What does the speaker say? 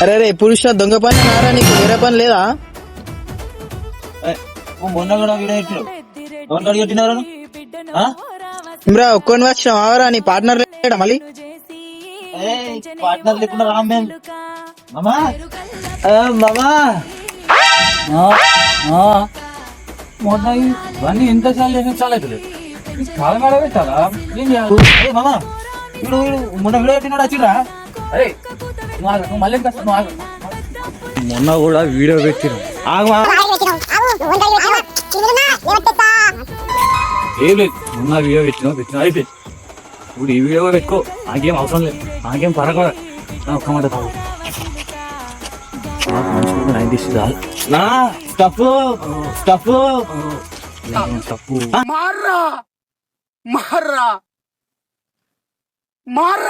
అరే రే పురుష దొంగ పని నారా నీకు వేరే పని లేదా? మొన్న కూడా వీడియో పెట్టినావు. ఎవరు అడిగి పెట్టినారు? ఇమ్రా ఒక్కొని వచ్చిన ఆవరా నీ పార్ట్నర్ లేడా మళ్ళీ? పార్ట్నర్ లేకుండా రామేం మామా మామా మొన్న ఇవన్నీ ఎంత చాలు చాలైతే కాలం ఆడ పెట్టాలా? ఏం చేయాలి? మామా ఇప్పుడు మొన్న వీడియో పెట్టినాడు వచ్చిరా? అరే నువ్వు మళ్ళీ మొన్న కూడా వీడియో పెట్టిరు. ఏం లేదు, మొన్న వీడియో పెట్టినా అయిపోయింది. ఇప్పుడు ఈ వీడియో పెట్టుకో, నాకేం అవసరం లేదు, నాకేం పరగడ. ఒక్క మాట తాగు స్టఫ్ మార్రా